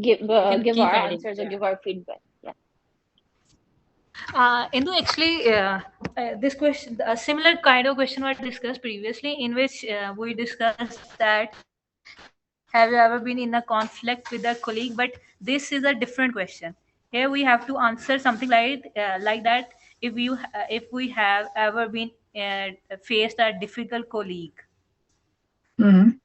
give keep our adding. answers or Yeah. give our feedback. Yeah. Indu, actually, this question, a similar kind of question was discussed previously, in which we discussed that have you ever been in a conflict with a colleague? But this is a different question. Here we have to answer something like that. If we have ever been faced a difficult colleague. Mhm.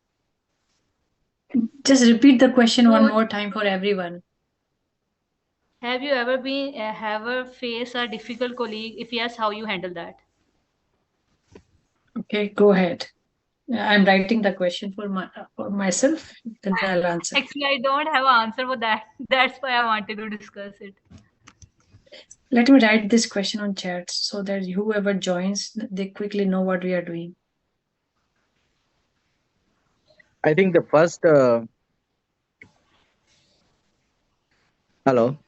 Just repeat the question one So, more time for everyone. have you ever faced a difficult colleague? If yes, how you handle that? Okay, go ahead. I'm writing the question for myself, then I'll answer. Actually, I don't have an answer for that. That's why I wanted to discuss it. Let me write this question on chat so that whoever joins, they quickly know what we are doing. I think the first. Hello.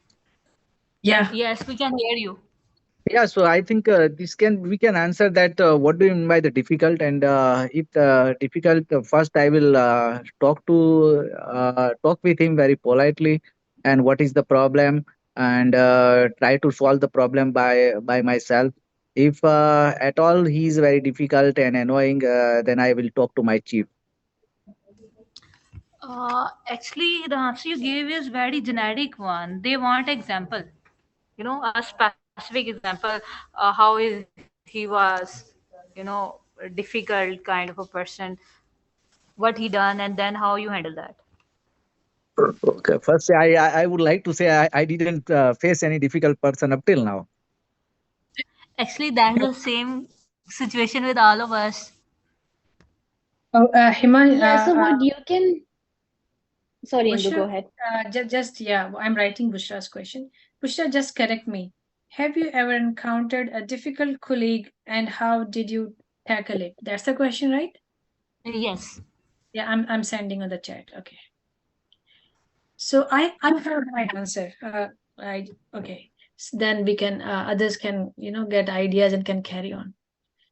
Yeah. Yes, we can hear you. Yeah, so I think this can we can answer that. What do you mean by the difficult? And if difficult, first I will talk with him very politely, and what is the problem, and try to solve the problem by myself. If at all he is very difficult and annoying, then I will talk to my chief. Actually, the answer you gave is very generic one. They want example, a specific example, how is he was, difficult kind of a person, what he done, and then how you handle that. Okay, first I would like to say I didn't face any difficult person up till now. Actually, that's the same situation with all of us. Oh, Himan, Yeah. So what you can. Sorry, Indu, go Bushra, ahead. yeah, I'm writing Bushra's question. Bushra, just correct me. Have you ever encountered a difficult colleague and how did you tackle it? That's the question, right? Yes. Yeah, I'm sending on the chat. Okay. So I have my answer. I okay. Then we can others can get ideas and can carry on.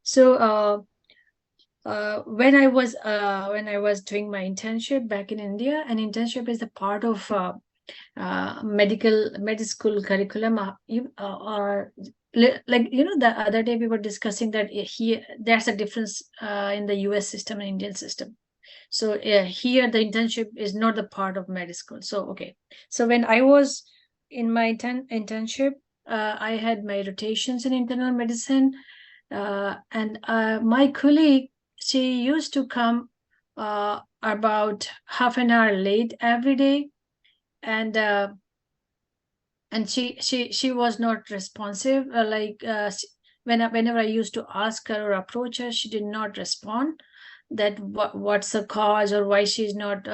So when I was doing my internship back in India, an internship is a part of medical school curriculum. Like the other day we were discussing that here there's a difference in the US system and Indian system. So here the internship is not the part of med school. So okay, so when I was in my internship, I had my rotations in internal medicine, and my colleague, she used to come about half an hour late every day, and she was not responsive. Whenever I used to ask her or approach her, she did not respond. That what's the cause or why she's not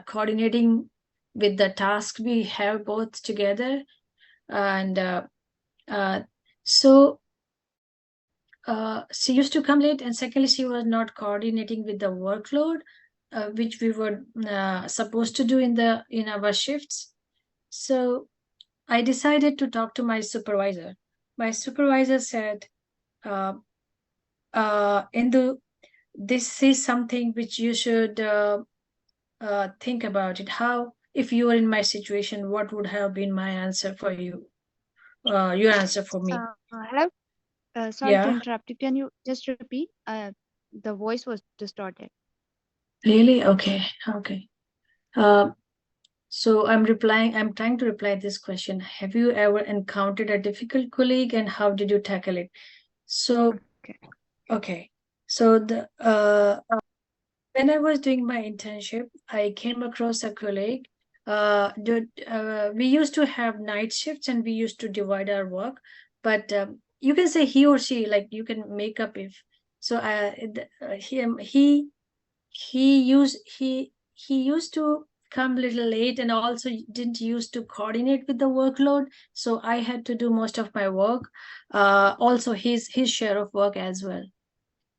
coordinating with the task we have both together, and uh, so she used to come late, and secondly she was not coordinating with the workload which we were supposed to do in our shifts. So I decided to talk to my supervisor. My supervisor said, uh, Indu, this is something which you should think about it. How, if you were in my situation, what would have been my answer for you? Your answer for me. Hello. Sorry to Yeah, interrupt you. Can you just repeat? The voice was distorted. really? Okay, okay. So I'm trying to reply this question. Have you ever encountered a difficult colleague and how did you tackle it? So, Okay. okay. So when I was doing my internship, I came across a colleague. We used to have night shifts and we used to divide our work, but you can say he or she, like you can make up if. So he used to come a little late and also didn't used to coordinate with the workload. So I had to do most of my work, also his share of work as well.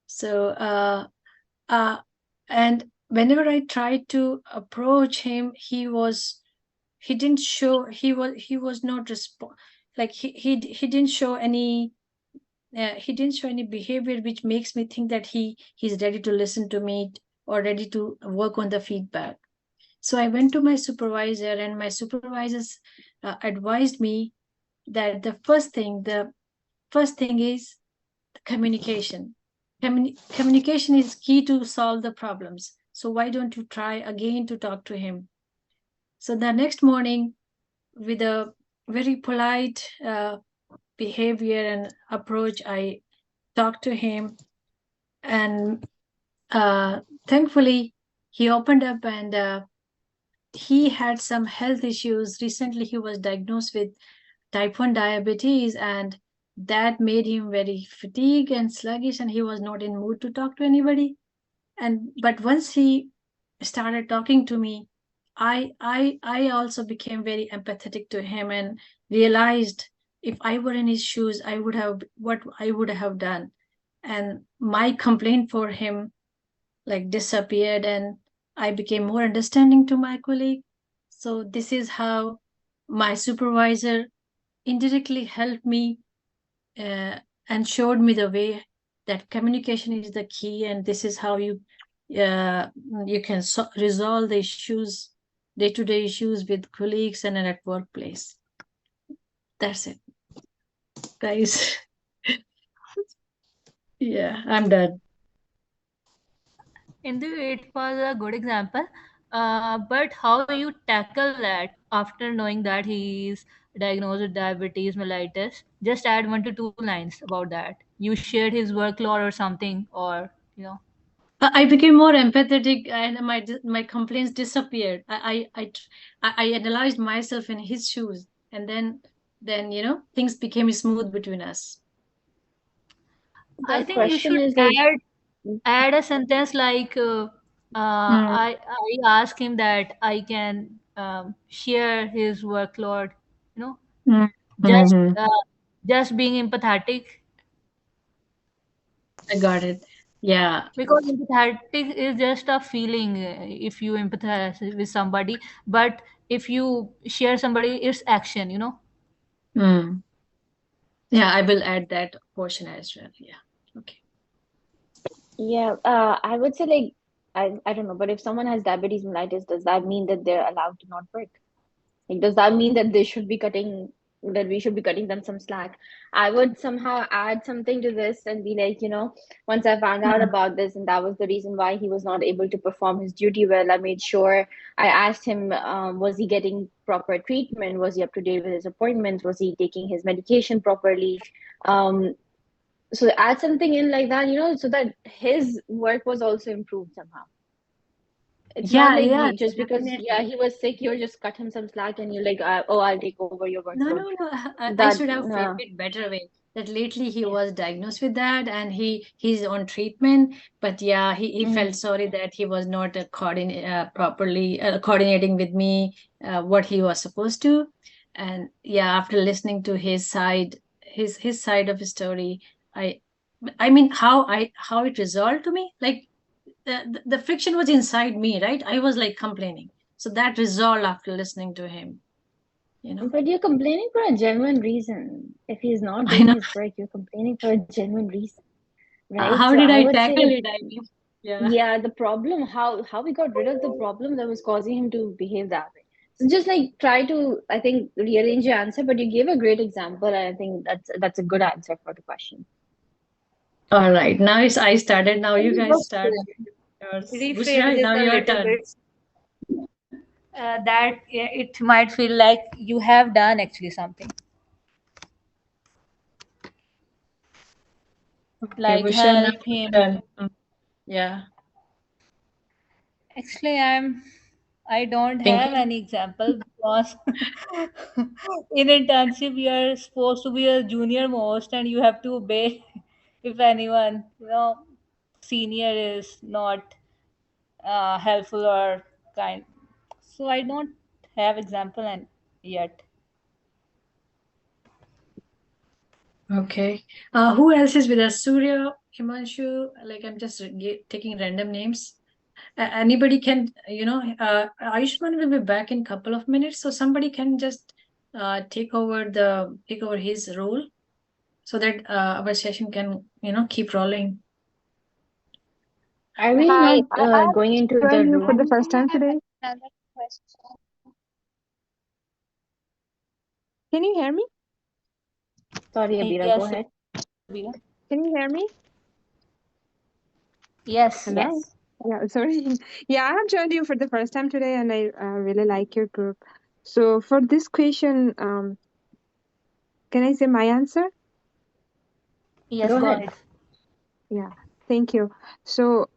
So uh, and whenever I tried to approach him, he didn't show he was not respond like he didn't show any he didn't show any behavior which makes me think that he's ready to listen to me or ready to work on the feedback. So I went to my supervisor, and my supervisors advised me that the first thing is communication. Communication is key to solve the problems. So why don't you try again to talk to him? So the next morning, with a very polite behavior and approach, I talked to him, and thankfully he opened up, and he had some health issues. Recently, he was diagnosed with type 1 diabetes, and that made him very fatigued and sluggish, and he was not in mood to talk to anybody. And but once he started talking to me, I also became very empathetic to him, and realized if I were in his shoes, I would have what I would have done. And my complaint for him like disappeared, and I became more understanding to my colleague. So this is how my supervisor indirectly helped me, uh, and showed me the way that communication is the key, and this is how uh, you can resolve the issues, day-to-day issues with colleagues and at workplace. That's it, guys. Yeah, I'm done. Indeed, it was a good example. But how you tackle that after knowing that he is diagnosed with diabetes mellitus? Just add 1 to 2 lines about that. You shared his workload or something, or I became more empathetic, and my complaints disappeared. I analyzed myself in his shoes, and then things became smooth between us. I The think you question should is like, add a sentence like Mm, I ask him that I can share his workload. You know, mm, just mhm. just being empathetic, I got it. Yeah. because empathetic is just a feeling if you empathize with somebody, but if you share somebody, it's action. Mm. Yeah, I will add that portion as well. Yeah. Okay. yeah, I would say like, I don't know, but if someone has diabetes mellitus, does that mean that they're allowed to not work? Like, does that mean that that we should be cutting them some slack? I would somehow add something to this and be like, once I found out Mm, about this and that was the reason why he was not able to perform his duty well, I made sure I asked him, was he getting proper treatment? Was he up to date with his appointments? Was he taking his medication properly? Um, so add something in like that, so that his work was also improved somehow. It's not yeah, like yeah, just because, yeah, definitely. he was sick, you're just cut him some slack and you're like, oh, I'll take over your No, workload. no, no. I That, should have framed no. it better way. That lately he Yeah. was diagnosed with that, and he's on treatment. But yeah, he felt Mm. sorry that he was not properly coordinating with me what he was supposed to. And yeah, after listening to his side of the story, I I mean how it resolved to me, like the friction was inside me, right? I was like complaining. So that resolved after listening to him, you know. But you're complaining for a genuine reason. If he's not I doing know. his work, you're complaining for a genuine reason, right? How So did I I would say tackle like, it? I mean, yeah. yeah, the problem, how we got rid of the problem that was causing him to behave that way. So just like try to, I think, rearrange your answer, but you gave a great example, and I think that's a good answer for the question. All right. Now I started. Now you Maybe guys just start yours. rephrase Bushra, it now a your little turn. bit, that it might feel like you have done actually something, Okay, like Bushra, now help your him. turn. Yeah. Actually, I don't have Thinking. any example because in internship you are supposed to be a junior most and you have to obey if anyone senior is not helpful or kind. So I don't have example and yet. Okay. Who else is with us? Surya, Himanshu. Like I'm just taking random names. Anybody can, Ayushman will be back in couple of minutes, so somebody can just take over his role, so that our session can, keep rolling. Are we Hi, not I have going into joined the you for the room? first time today. Can you hear me? Sorry, Abira, go Yes, ahead. Abira. Can you hear me? Yes. Hello? Yes. Yeah, sorry. Yeah, I have joined you for the first time today and I really like your group. So for this question, can I say my answer? Yes, Go go ahead. ahead. Yeah, thank you. So,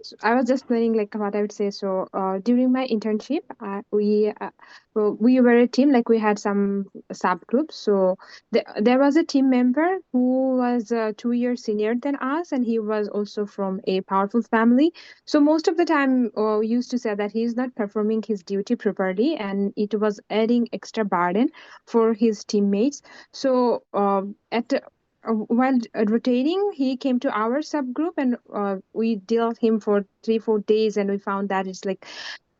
so I was just planning like what I would say. So during my internship, we were a team. Like we had some subgroups. So there was a team member who was 2 years senior than us, and he was also from a powerful family. So most of the time, we used to say that he is not performing his duty properly, and it was adding extra burden for his teammates. So while rotating, he came to our subgroup and we dealt him for 3 4 days, and we found that it's like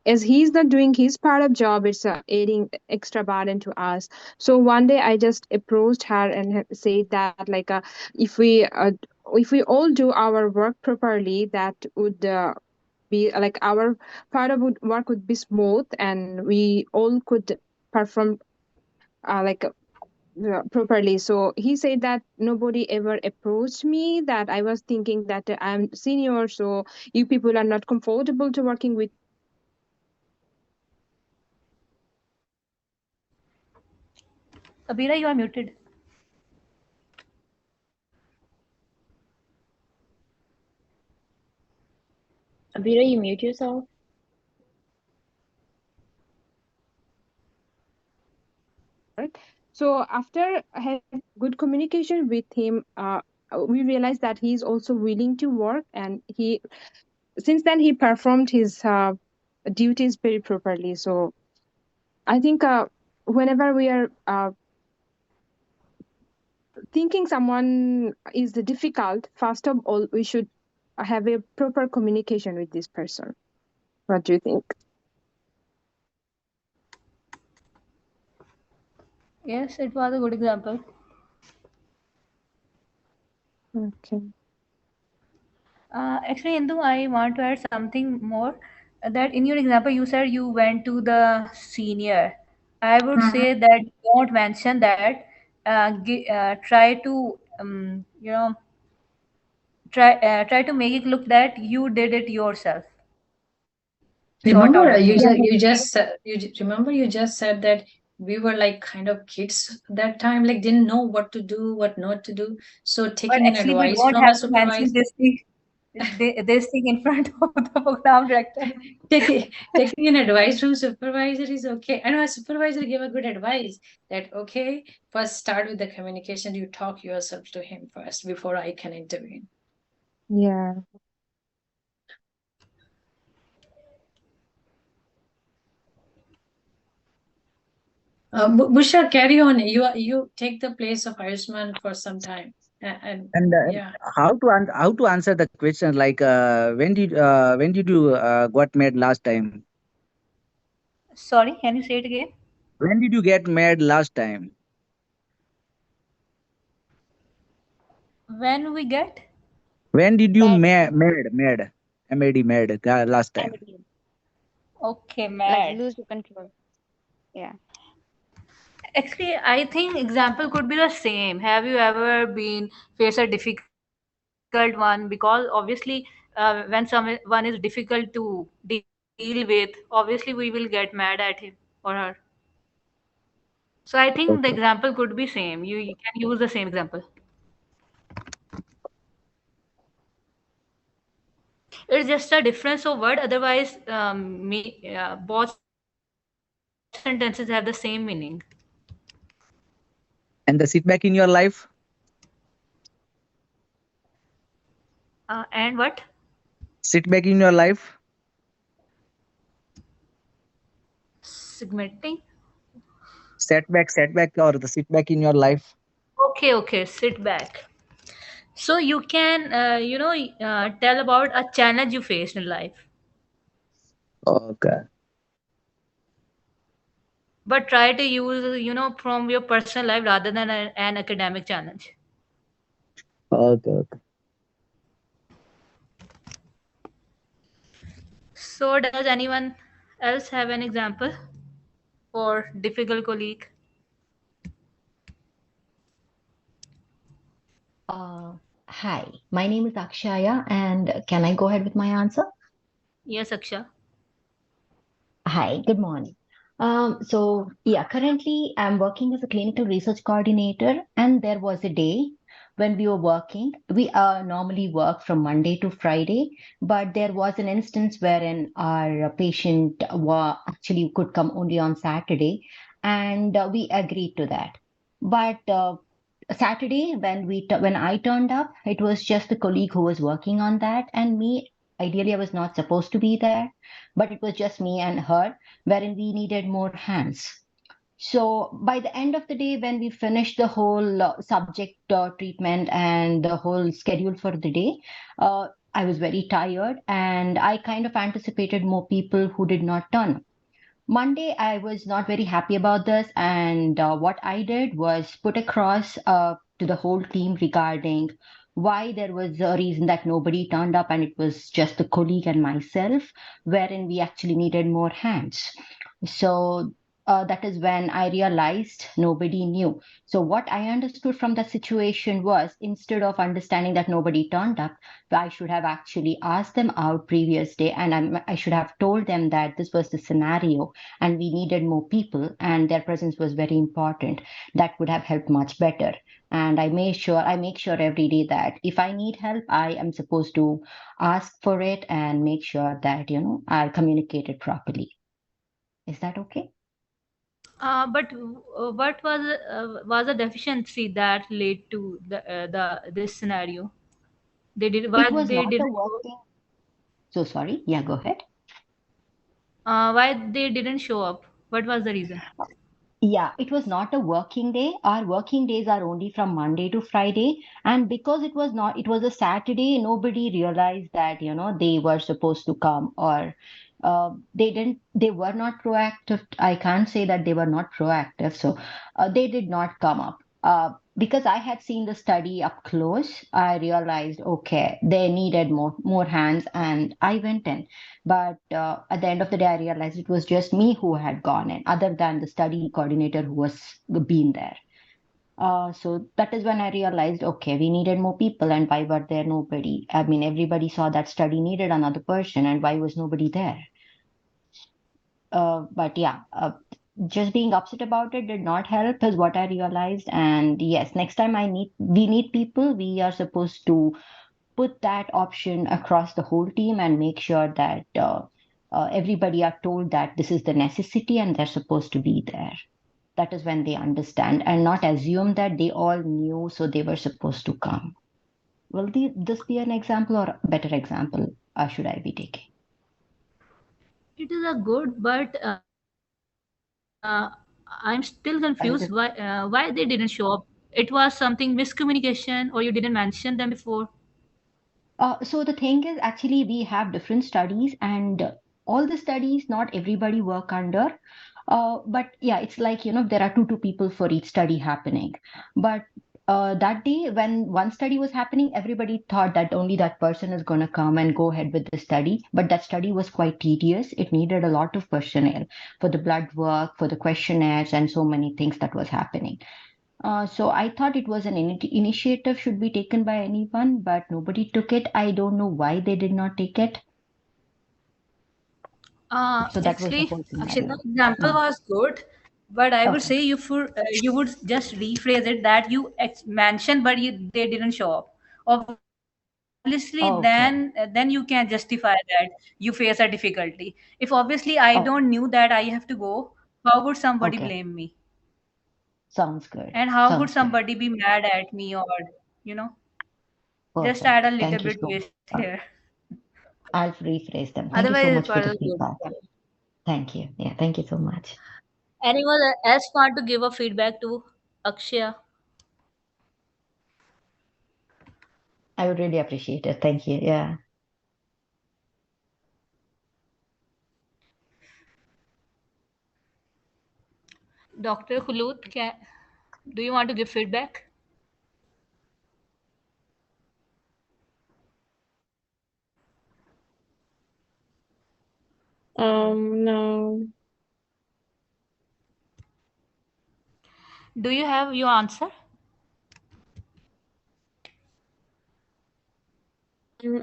as he's not doing his part of job, it's adding extra burden to us. So one day I just approached her and said that like if we all do our work properly, that would be like our part of work would be smooth and we all could perform like properly. So he said that nobody ever approached me, that I was thinking that I'm senior, so you people are not comfortable to working with. Abira, you are muted. Abira, you mute yourself. So after having good communication with him, we realized that he is also willing to work, and he since then he performed his duties very properly. So I think whenever we are thinking someone is difficult, first of all, we should have a proper communication with this person. What do you think? Yes, it was a good example. Okay. Actually, Indu, I want to add something more. That in your example, you said you went to the senior. I would say that don't mention that. Try to try to make it look that you did it yourself. Sort out Remember, the thing. remember you just said that we were like kind of kids that time, like didn't know what to do, what not to do. So But taking an actually, we advice don't from a have to mention supervisor, this thing in front of the program director. taking an advice from supervisor is okay. I know a supervisor gave a good advice that okay, first start with the communication. You talk yourself to him first before I can intervene. Yeah. Bushra, carry on. You take the place of Ayushman for some time, and And yeah. how to answer the question like when did you got mad last time? Sorry, can you say it again? When did you get mad last time? When we get When did you Mad. mad mad last time? Mad. okay, Like mad. lose your control. Yeah. Actually, I think example could be the same. Have you ever been face a difficult one? Because obviously, when someone is difficult to deal with, obviously we will get mad at him or her. So I think the example Okay. could be same. You can use the same example. It's just a difference of word. Otherwise, both sentences have the same meaning. And the sit back in your life, And what? sit back in your life, Segmenting. setback, or the sit back in your life. Okay, okay. Sit back. So you can, tell about a challenge you faced in life, Okay. but try to use, from your personal life rather than an academic challenge. Okay. Okay. So does anyone else have an example for difficult colleague? Uh, Hi, my name is Akshaya, and can I go ahead with my answer? Yes, Aksha. Hi, good morning. Currently I'm working as a clinical research coordinator, and there was a day when we were working. We normally work from Monday to Friday, but there was an instance wherein our patient actually could come only on Saturday, and we agreed to that. But Saturday, when I turned up, it was just the colleague who was working on that, and me. Ideally, I was not supposed to be there, but it was just me and her, wherein we needed more hands. So by the end of the day, when we finished the whole subject treatment and the whole schedule for the day, I was very tired, and I kind of anticipated more people who did not turn up. Monday, I was not very happy about this, and what I did was put across to the whole team regarding why there was a reason that nobody turned up, and it was just the colleague and myself, wherein we actually needed more hands. So that is when I realized nobody knew. So what I understood from the situation was, instead of understanding that nobody turned up, I should have actually asked them out previous day, and I should have told them that this was the scenario and we needed more people and their presence was very important. That would have helped much better. And I make sure every day that if I need help, I am supposed to ask for it and make sure that, I communicate it properly. Is that okay? But what was the deficiency that led to the this scenario? They did It why was they not a didn't working. So sorry. Yeah, go ahead. why they didn't show up? What was the reason? Yeah, it was not a working day. Our working days are only from Monday to Friday. And because it was a Saturday, nobody realized that, they were supposed to come, or they were not proactive. I can't say that they were not proactive. So they did not come up. Because I had seen the study up close, I realized, okay, they needed more hands, and I went in. But at the end of the day, I realized it was just me who had gone in, other than the study coordinator who was been there. So that is when I realized, okay, we needed more people, and why were there nobody? I mean, everybody saw that study needed another person, and why was nobody there? But yeah, just being upset about it did not help, is what I realized. And yes, next time we need people, we are supposed to put that option across the whole team and make sure that everybody are told that this is the necessity and they're supposed to be there. That is when they understand, and not assume that they all knew, so they were supposed to come. Will this be an example, or a better example should I be taking? It is a good, but I'm still confused Are you why why they didn't show up. It was something miscommunication, or you didn't mention them before. So the thing is, actually, we have different studies, and all the studies, not everybody work under. But yeah, it's like, there are two people for each study happening. But that day, when one study was happening, everybody thought that only that person is going to come and go ahead with the study. But that study was quite tedious. It needed a lot of personnel for the blood work, for the questionnaires, and so many things that was happening. So I thought it was an initiative should be taken by anyone, but nobody took it. I don't know why they did not take it. So that was the Actually, whole actually, scenario. the example Uh, was good, but I would okay. say you would just rephrase it that you mentioned, but they didn't show up. Obviously, then you Okay. can justify that you face a difficulty. If obviously I don't knew Oh, that I have to go, how would somebody blame me? okay. Sounds And good. how would Sounds somebody good. be mad at me, or you know, just add a Perfect. little Thank you bit so twist much. here. I'll rephrase them. Thank you so Otherwise, it much for was the good. feedback. Thank you. Yeah, thank you so much. Anyone else want to give a feedback to Akshaya? I would really appreciate it. Thank you. Yeah. Dr. Khulud, do you want to give feedback? No. Do you have your answer?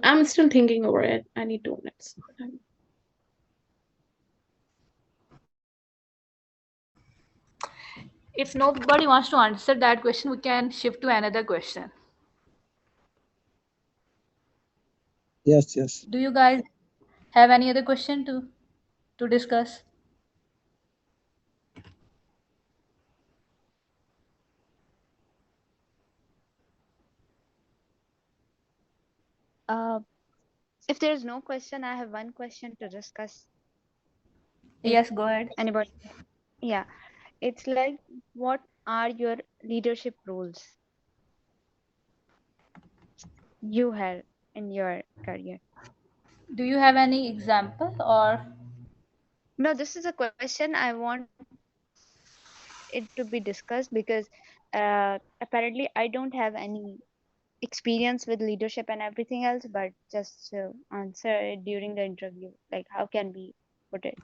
I'm still thinking over it. I need 2 minutes. If nobody wants to answer that question, we can shift to another question. Yes, yes. Do you guys have any other question to discuss? Uh, if there's no question, I have one question to discuss. Yes, go ahead. Anybody? Yeah, it's like, what are your leadership roles you had in your career? Do you have any example or? No, this is a question I want it to be discussed because apparently I don't have any experience with leadership and everything else, but just to answer it during the interview, like how can we put it?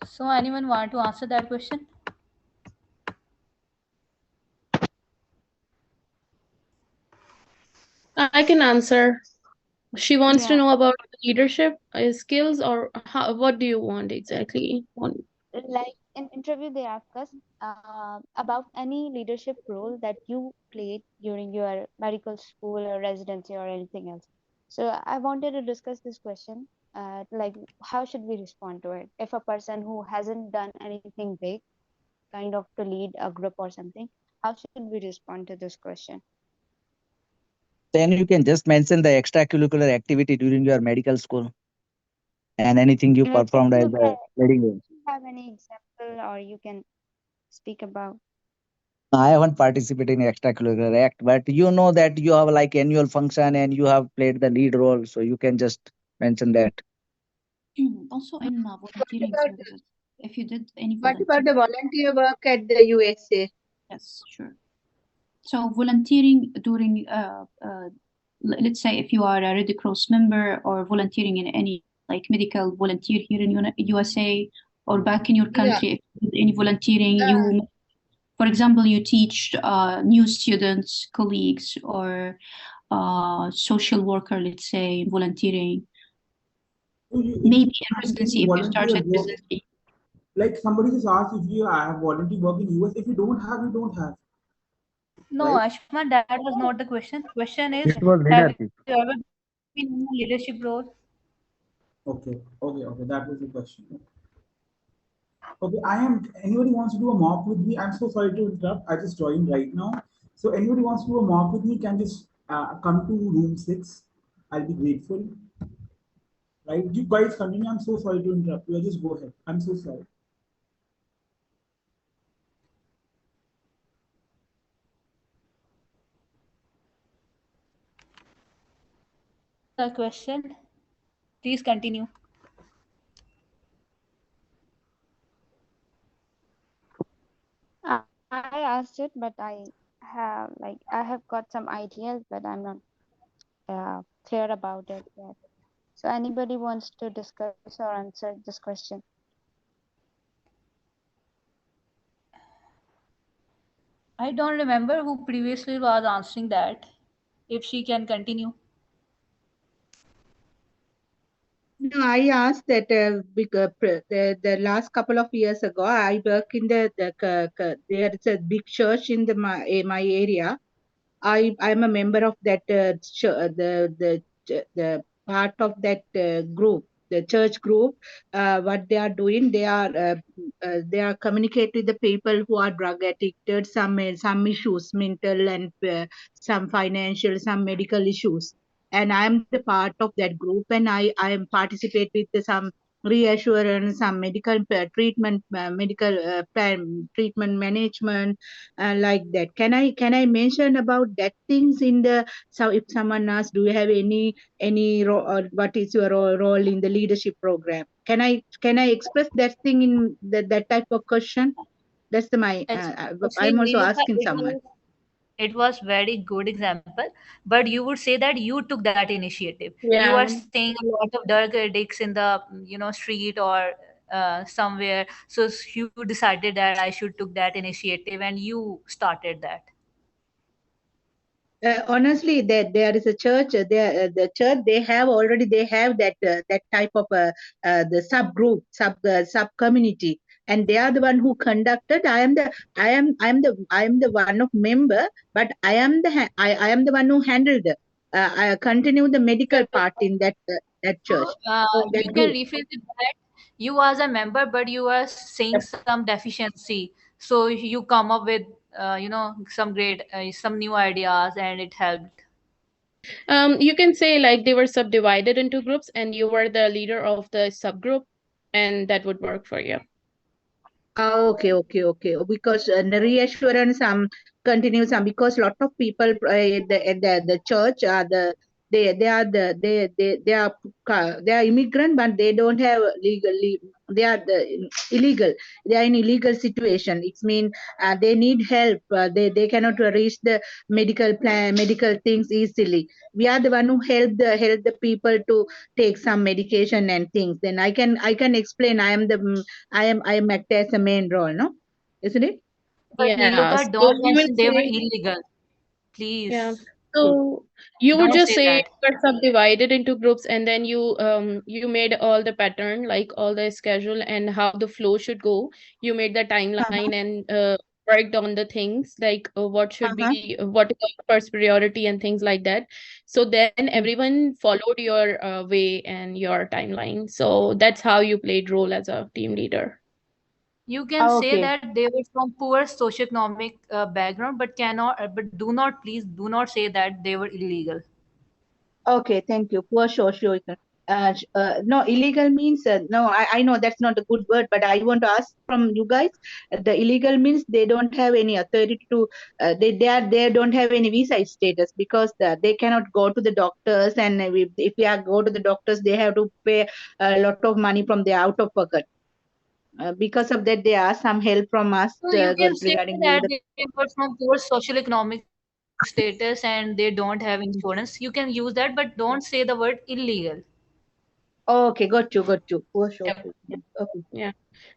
So anyone want to answer that question? I can answer. She wants to Yeah, know about leadership skills, or how, what do you want exactly? like in interview they ask us about any leadership role that you played during your medical school or residency or anything else. So I wanted to discuss this question, like how should we respond to it if a person who hasn't done anything big, kind of to lead a group or something, how should we respond to this question? Then you can just mention the extracurricular activity during your medical school and anything you Can performed you as a leading role. have any example, or you can speak about? I haven't participated in extracurricular act, but you know that you have like annual function and you have played the lead role, so you can just mention that. Also in volunteering services, if you did any What volunteer. about the volunteer work at the USA? Yes, sure. So volunteering during, let's say if you are a Red Cross member or volunteering in any like medical volunteer here in USA or back in your country, if you did any volunteering, you, for example, you teach new students, colleagues, or social worker, let's say, volunteering. Maybe in residency, if you start at residency. Like somebody just asked if you have volunteer work in US. If you don't have, you don't have. No, Right? Ashman, that was not the question. Question is, It was have leadership. you ever been in a leadership role? Okay, okay, okay. That was the question. Okay, I am. Anybody wants to do a mock with me? I'm so sorry to interrupt. I just joined right now. So anybody wants to do a mock with me can just come to room 6. I'll be grateful. Right? You guys continue. I'm so sorry to interrupt you. Just go ahead. I'm so sorry. The question. Please continue. I asked it, but I have got some ideas, but I'm not clear about it yet. So anybody wants to discuss or answer this question? I don't remember who previously was answering that. If she can continue. No, I asked that the last couple of years ago, I work in there is a big church in my area. I'm a member of that the part of that group, the church group. What they are doing, they are communicate with the people who are drug addicted, some issues, mental and some financial, some medical issues. And I'm the part of that group, and I am participate with some reassurance, some medical treatment, medical plan treatment management, like that. Can I mention about that things in the, so if someone asks, do you have any role, or what is your role in the leadership program? Can I express that thing in that type of question? That's the my Actually, I'm also Neha, asking someone. it was very good example, but you would say that you took that initiative. You are Yeah. seeing a lot of drug addicts in the street or somewhere, so you decided that I should took that initiative and you started that. Honestly, there is a church. The church they have already they have that type of the sub community, and they are the one who conducted. I am the one of member, but I am the one who handled. I continue the medical part in that church. So That you can group. rephrase it that you as a member, but you are seeing some deficiency. So you come up with some great some new ideas, and it helped. You can say like they were subdivided into groups and you were the leader of the subgroup, and that would work for you. Okay. Because the reassurance continues because lot of people the church are they are they are immigrant, but they don't have legally they are illegal. They are in illegal situation. It's mean they need help. They cannot reach the medical things easily. We are the one who help the people to take some medication and things. Then I can explain. I am act as a main role, no? Isn't it? But Yeah. Niluka, So don't you will mention they were say, illegal, yeah. please. So you would Don't just say say that. you were subdivided into groups, and then you made all the pattern, like all the schedule and how the flow should go. You made the timeline Uh-huh. and worked on the things like what should Uh-huh. be what is the first priority and things like that. So then Mm. everyone followed your way and your timeline. So that's how you played role as a team leader. You can say Okay. that they were from poor socioeconomic background, but but do not, please do not say that they were illegal. Okay, thank you. For sure. No, illegal means no. I know that's not a good word, but I want to ask from you guys. The illegal means they don't have any authority to. They don't have any visa status because they cannot go to the doctors, and if they are go to the doctors, they have to pay a lot of money from their out of pocket. Because of that, they ask some help from us So you can say regarding that the. they were from poor social economic status and they don't have insurance. You can use that, but don't say the word illegal. Okay, got you. For sure. Yep. Okay. Yeah.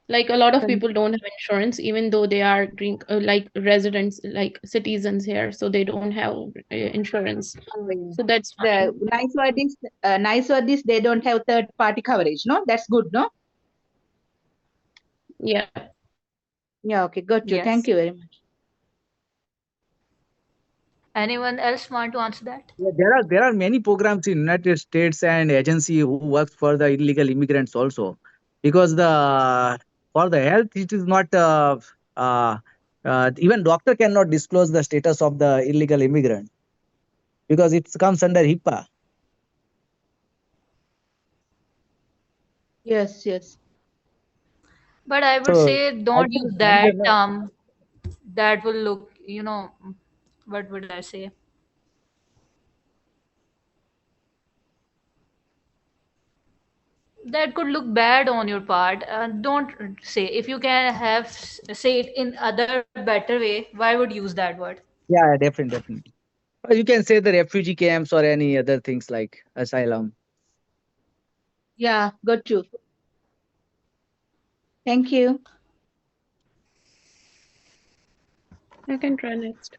Like a lot of Um, people don't have insurance even though they are green like residents, like citizens here, so they don't have insurance, Oh, so that's the fine. nice word is they don't have third party coverage. No, that's good. No, Yeah. yeah. Okay, got you. Yes. Thank you very much. Anyone else want to answer that? Yeah, there are many programs in United States and agency who work for the illegal immigrants also, because the for the health it is not uh, even doctor cannot disclose the status of the illegal immigrant because it comes under HIPAA. Yes. But I would So say I don't use think that that will look, what would I say? That could look bad on your part. Don't say. If you can say it in other better way, why would use that word? yeah, definitely. Or you can say the refugee camps or any other things like asylum. Yeah, got you. Thank you. I can try next.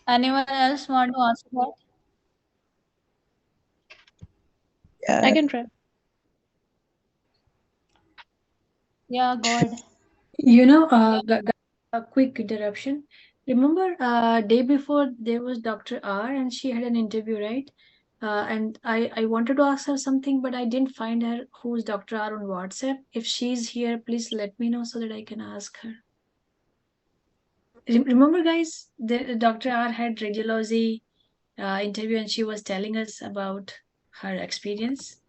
Anyone else want to answer that? I Yeah, can try. Yeah, go ahead. A quick interruption. Remember, day before there was Dr. R and she had an interview, right? And I wanted to ask her something, but I didn't find her. Who's Dr. R on WhatsApp? If she's here, please let me know so that I can ask her. Remember, guys, the Dr. R had radiology interview and she was telling us about her experience.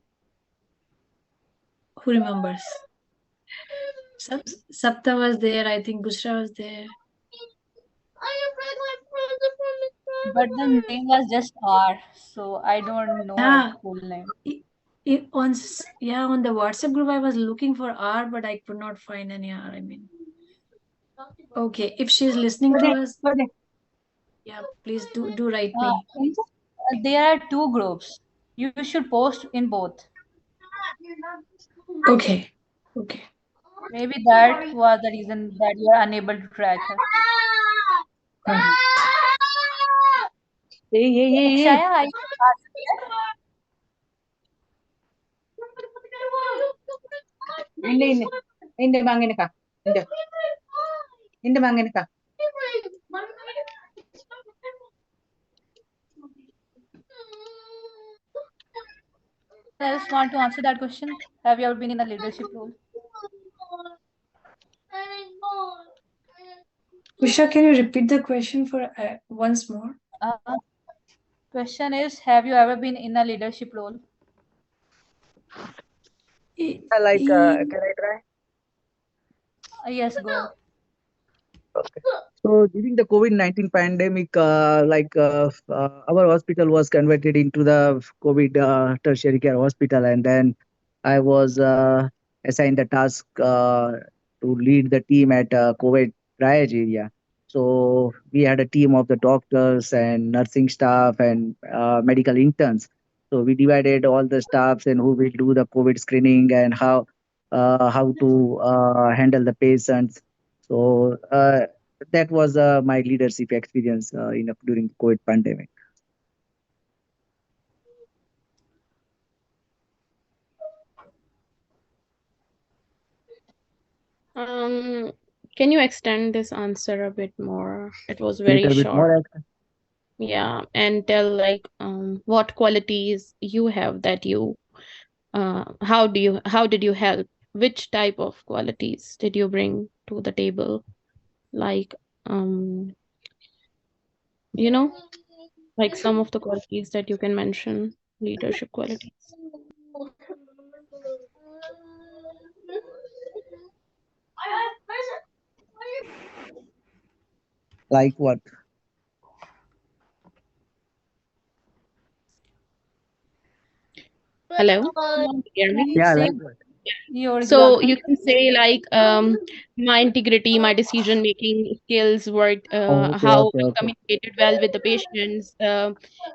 Who remembers? Sapta was there. I think Bushra was there. But the name was just R, so I don't know her Yeah, full name. on the WhatsApp group, I was looking for R, but I could not find any R. I mean, okay, if she's listening to Correct. us, Correct. Yeah, please do write me. There are two groups. You should post in both. Okay. Okay. Maybe that was the reason that you are unable to track her. Akshaya, are you Inde mangene ka. Inde mangene ka. else want to answer that question? Have you ever been in a leadership role? Usha, can you repeat the question for once more? Question is, have you ever been in a leadership role? Like, can I try? Yes, go ahead. Okay. So during the COVID-19 pandemic, our hospital was converted into the COVID tertiary care hospital, and then I was assigned the task to lead the team at COVID triage area. So we had a team of the doctors and nursing staff and medical interns. So we divided all the staffs and who will do the COVID screening and how to handle the patients. So that was my leadership experience during COVID pandemic. Can you extend this answer a bit more? It was very Little bit short. more. Yeah, and tell like what qualities you have that you how did you help? Which type of qualities did you bring to the table? Like you know, like some of the qualities that you can mention, leadership qualities. Like what? Hello, can you hear me? Yeah, Say like what? your So example. you can say like my integrity, my decision making skills worked, Okay, how okay, I okay. communicated well with the patients,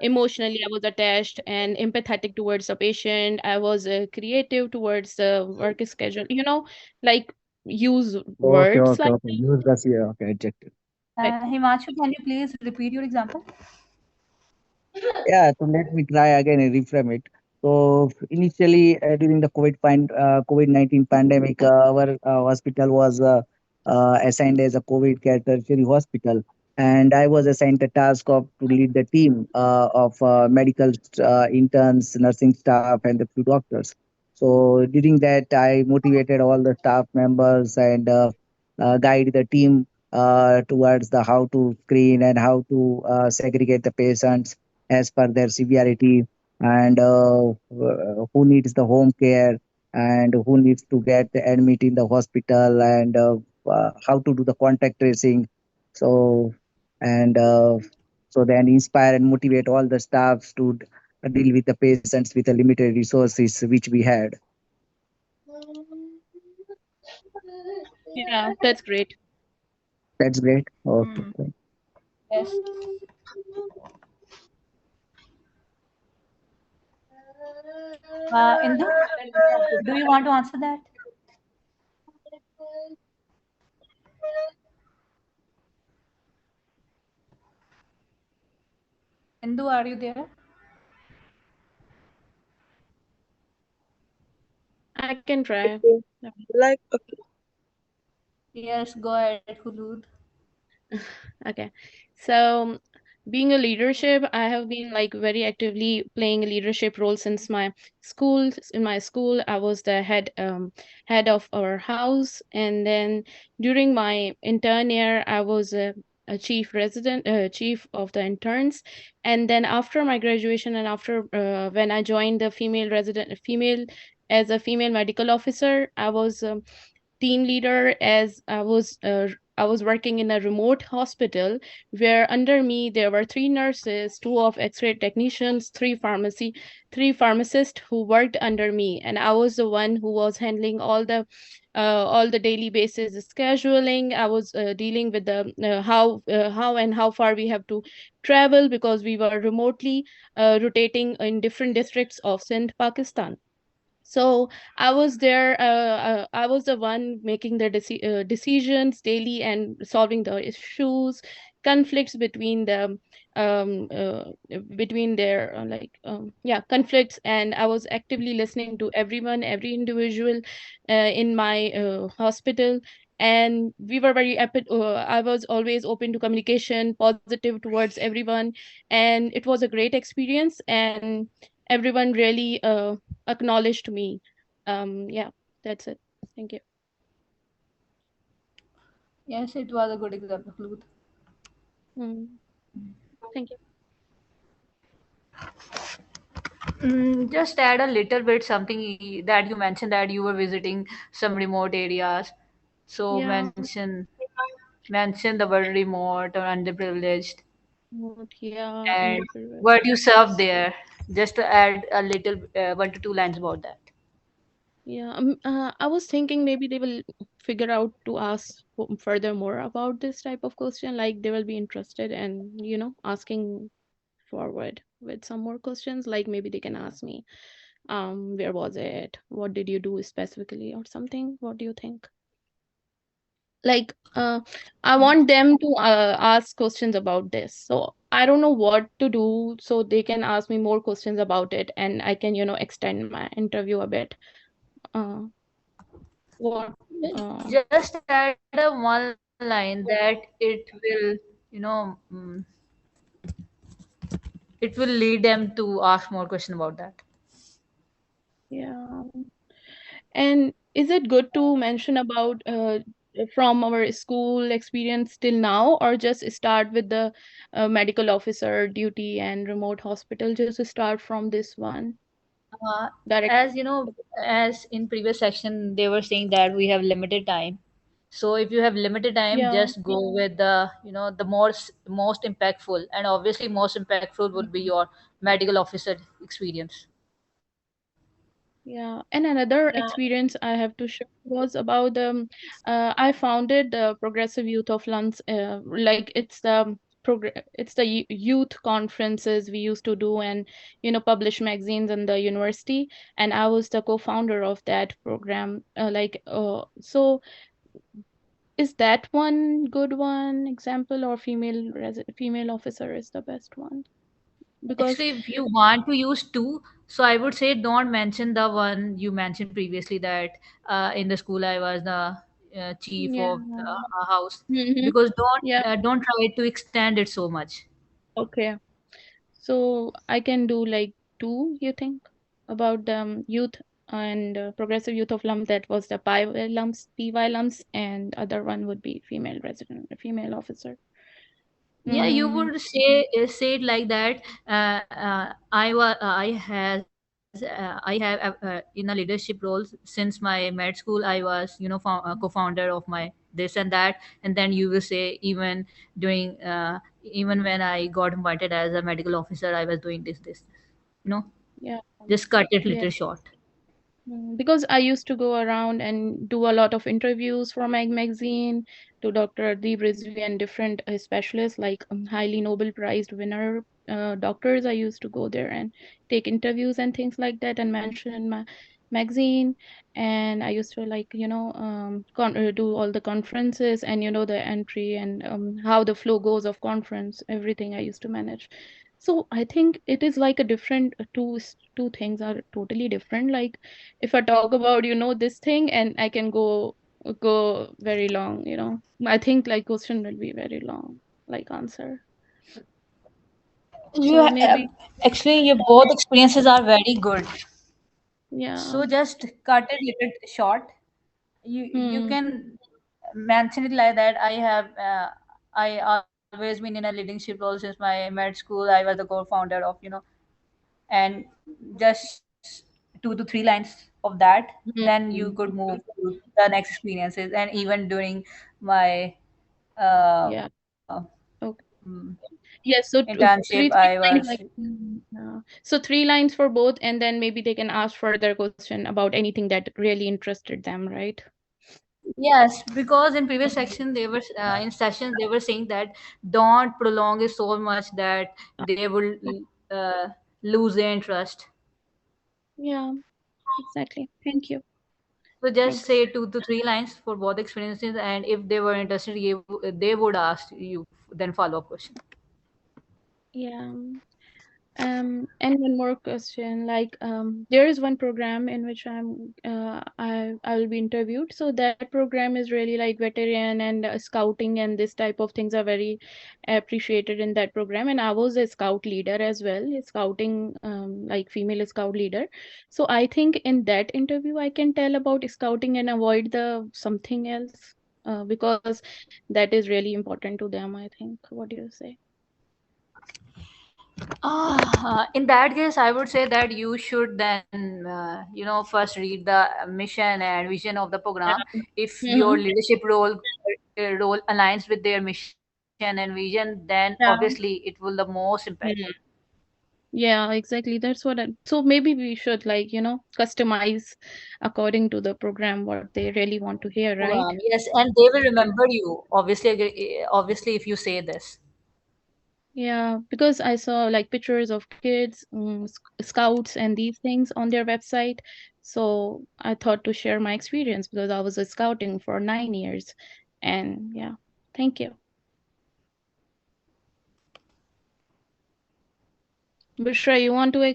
emotionally I was attached and empathetic towards the patient. I was creative towards the work schedule. Like use Okay, words okay, like okay. Use the yeah, okay, adjective. like Himanshu, can you please repeat your example? Yeah, so let me try again and reframe it. So initially, during the COVID-19 pandemic, our hospital was assigned as a COVID care tertiary hospital, and I was assigned the task of to lead the team of medical interns, nursing staff, and the few doctors. So during that, I motivated all the staff members and guide the team towards the how to screen and how to segregate the patients as per their severity and who needs the home care and who needs to get admit in the hospital and how to do the contact tracing. So and so then inspire and motivate all the staffs to deal with the patients with the limited resources which we had. yeah, that's great. That's great. Okay. Yes. Indu, do you want to answer that? Indu, are you there? I can try. Like, Yes, go ahead, Hulud. Okay. So, being a leadership, I have been like very actively playing a leadership role since my school. In my school, I was the head of our house, and then during my intern year, I was a chief of the interns, and then after my graduation and after when I joined the female as a female medical officer, I was team leader as I was I was working in a remote hospital where under me there were three nurses, two of X-ray technicians, three pharmacists who worked under me, and I was the one who was handling all the daily basis scheduling. I was dealing with the how and how far we have to travel because we were remotely rotating in different districts of Sindh, Pakistan. So I was there. I was the one making the decisions daily and solving the issues, conflicts between the between their yeah, conflicts. And I was actively listening to everyone, every individual in my hospital. And we were I was always open to communication, positive towards everyone, and it was a great experience. And everyone really acknowledged me. Yeah, that's it. Thank you. Yes, it was a good example, Luth. Mm, thank you. Just add a little bit something that you mentioned that you were visiting some remote areas. So Yeah, mention the word remote or underprivileged yeah, and underprivileged. what you serve there. Just to add a little 1 to 2 lines about that. Yeah, I was thinking maybe they will figure out to ask further more about this type of question. Like they will be interested and asking forward with some more questions. Like maybe they can ask me, where was it? What did you do specifically or something? What do you think? Like I want them to ask questions about this, so I don't know what to do so they can ask me more questions about it and I can extend my interview a bit. What Just add a one line that it will, you know, it will lead them to ask more question about that. Yeah, and is it good to mention about from our school experience till now, or just start with the medical officer duty and remote hospital, just start from this one Uh, direct? as you know, as in previous section, they were saying that we have limited time. So if you have limited time, Yeah. just go with the the most impactful, and obviously most impactful would be your medical officer experience. Yeah, and another experience I have to share was about I founded the Progressive Youth of Lumps. Like it's the youth conferences we used to do, and publish magazines in the university, and I was the co-founder of that program. So is that one good one example, or female officer is the best one? Because Actually, if you want to use two, so I would say don't mention the one you mentioned previously that in the school I was the chief yeah. of the house, Hmm. because Yeah. don't try to extend it so much. Okay. So I can do like two, you think, about the youth and progressive youth of LUM. That was the PY LUMs, and other one would be female resident, female officer. Yeah, you Mm, would say it like that. I have in a leadership role since my med school. I was co-founder of my this and that, and then you will say even when I got invited as a medical officer, I was doing this. You know, yeah, just cut it yeah. little short. Because I used to go around and do a lot of interviews for my magazine to Dr. Deep Rizvi and different specialists, like highly Nobel Prize winner doctors. I used to go there and take interviews and things like that and mention in my magazine. And I used to do all the conferences and the entry and how the flow goes of conference, everything I used to manage. So I think it is like a different two things are totally different. Like if I talk about this thing, and I can go very long. I think like question will be very long, like answer. You So maybe actually your both experiences are very good. yeah. So just cut it little short. You Hmm. can mention it like that. I always been in a leadership role since my med school. I was the co-founder of and just 2 to 3 lines of that. Then you Hmm. could move to the next experiences, and even during my Yeah. Okay. mm, Yes. So internship three I lines was. like so 3 lines for both, and then maybe they can ask further question about anything that really interested them, right? Yes, because in previous section they were in sessions they were saying that don't prolong it so much that they will uh, lose their interest. Yeah. Exactly. Thank you. So just Thanks. say 2 to 3 lines for both experiences, and if they were interested, they would ask you then follow up question. Yeah. And one more question, like, there is one program in which I will be interviewed. So that program is really like veteran and scouting, and this type of things are very appreciated in that program. And I was a scout leader as well, a scouting, like female scout leader. So I think in that interview I can tell about scouting and avoid the something else, because that is really important to them, I think. What do you say? In that case, I would say that you should then, first read the mission and vision of the program. If your Mhm. leadership role aligns with their mission and vision, then obviously Yeah. it will the most impactful. Yeah, exactly. That's what so maybe we should, like, customize according to the program what they really want to hear, right? Program, yes, and they will remember you. Obviously, if you say this. Yeah, because I saw like pictures of kids, scouts and these things on their website. So I thought to share my experience because I was a scouting for 9 years. And yeah, thank you. Bushra, you want to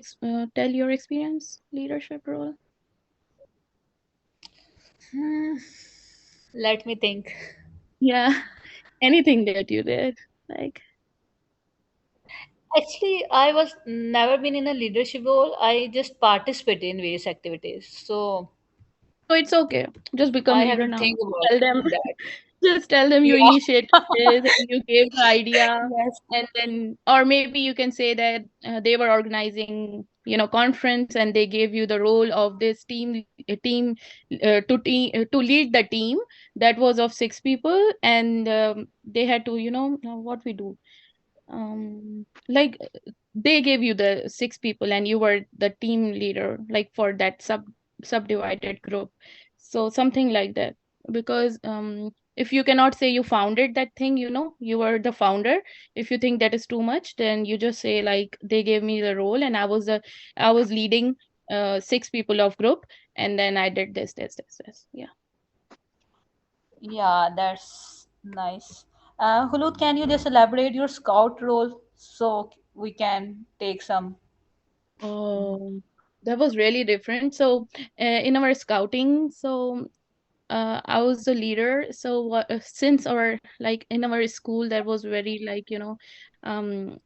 tell your experience, leadership role? Hmm, let me think. Yeah, anything that you did, like. Actually, I was never been in a leadership role. I just participate in various activities. So So it's okay. Just become I have leader to now. think about Tell them, that. just tell them you Yeah. initiated this and you gave the idea, Yes. and then, or maybe you can say that they were organizing, conference, and they gave you the role of this to lead the team that was of 6 people, and they had to, what we do, like they gave you the 6 people and you were the team leader, like for that subdivided group. So something like that, because if you cannot say you founded that thing, you were the founder. If you think that is too much, then you just say like they gave me the role and I was leading 6 people of group, and then I did this. Yeah. Yeah, that's nice. Hulud, can you just elaborate your scout role so we can take some? Oh, that was really different. So, in our scouting, so I was the leader. So since our, like, in our school, that was very, like, um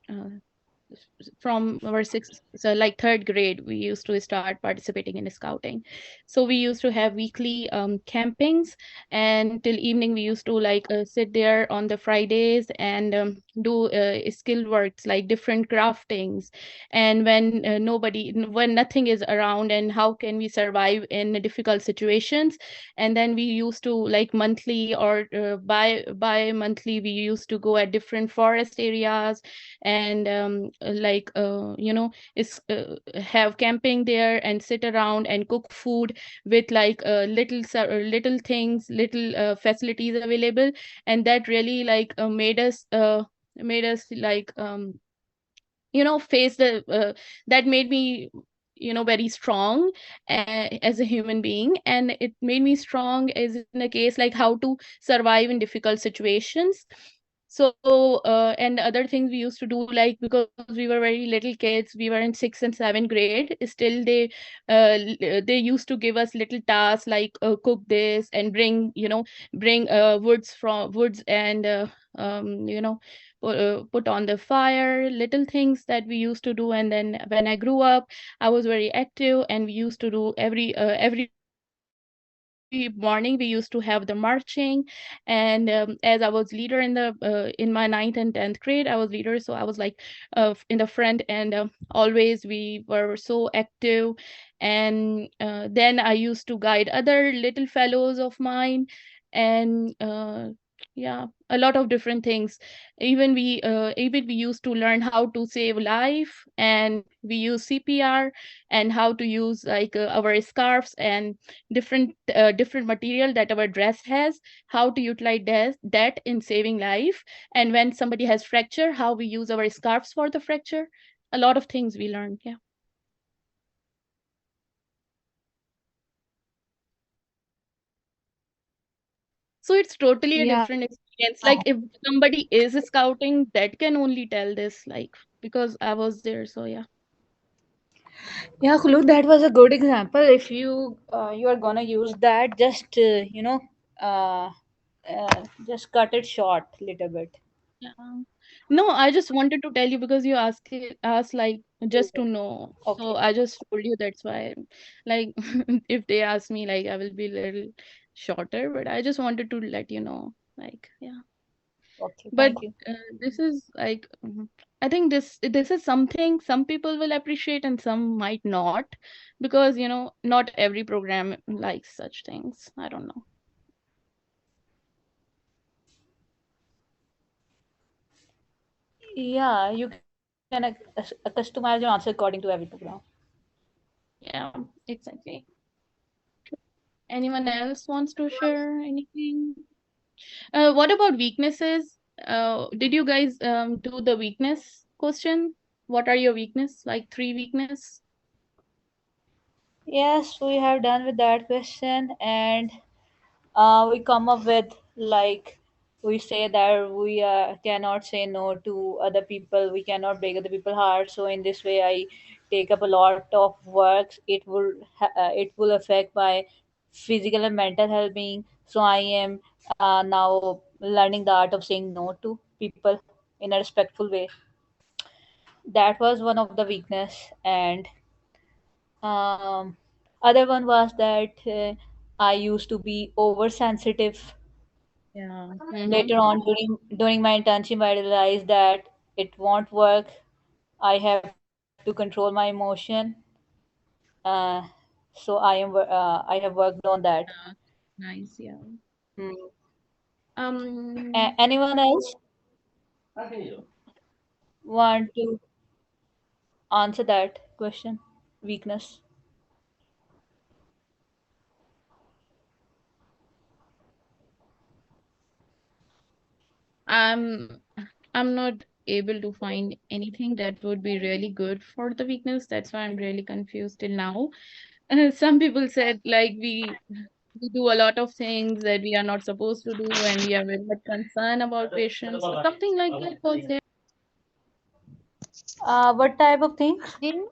from our sixth, so like third grade, we used to start participating in scouting. So we used to have weekly campings, and till evening we used to like sit there on the Fridays and do skill works like different craftings. And when nothing is around, and how can we survive in difficult situations. And then we used to, like, monthly or by monthly, we used to go at different forest areas, and like is have camping there and sit around and cook food with like little things, little facilities available. And that really like made us like face the that made me very strong as a human being, and it made me strong as in a case like how to survive in difficult situations. So and other things we used to do, like, because we were very little kids, we were in 6th and 7th grade, still they used to give us little tasks like cook this and bring woods and put on the fire, little things that we used to do. And then when I grew up, I was very active, and we used to do every morning we used to have the marching. And as I was leader in my 9th and 10th grade, I was leader, so I was like in the front, and always we were so active. And then I used to guide other little fellows of mine. And yeah, a lot of different things. Even we used to learn how to save life, and we use CPR, and how to use like our scarves and different material that our dress has, how to utilize that in saving life. And when somebody has fracture, how we use our scarves for the fracture. A lot of things we learned. Yeah. So it's totally a Yeah. different experience. Like if somebody is scouting, that can only tell this, like because I was there. So yeah. Yeah, Khulud, that was a good example. If you are gonna use that, just just cut it short little bit. Yeah. No, I just wanted to tell you because you asked like just to know. So Okay, I just told you that's why. Like if they ask me, like I will be a little shorter, but I just wanted to let you know. Like yeah. okay, But thank you. this is like I think this is something some people will appreciate and some might not, because not every program likes such things. I don't know. Yeah, you can customize your answer according to every program. Yeah, exactly. Anyone else wants to share anything? What about weaknesses? Did you guys do the weakness question? What are your weakness? Like 3 weakness? Yes, we have done with that question, and we come up with like we say that we cannot say no to other people. We cannot break other people's hearts. So in this way, I take up a lot of works. It will affect my physical and mental well-being. So I am now learning the art of saying no to people in a respectful way. That was one of the weakness, and um, other one was that I used to be oversensitive. Yeah. Later on during my internship, I realized that it won't work. I have to control my emotion. Uh, I have worked on that. Nice. Yeah. Hmm. Um. Anyone else want to answer that question? Weakness. I'm I'm not able to find anything that would be really good for the weakness. That's why I'm really confused till now. Some people said like we do a lot of things that we are not supposed to do, and we are very much concerned about patients. Something like that was there. What type of things? Do you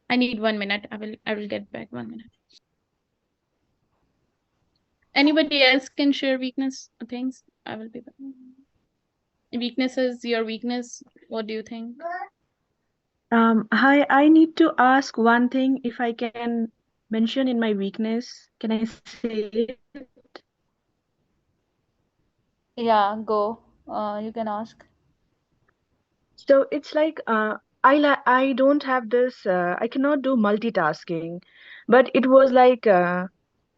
I need 1 minute. I will get back 1 minute. Anybody else can share weakness things? I will be back. Weaknesses, your weakness. What do you think? Hi, I need to ask one thing if I can mention in my weakness. Can I say it? Yeah, go. You can ask. So it's like I don't have this I cannot do multitasking, but it was like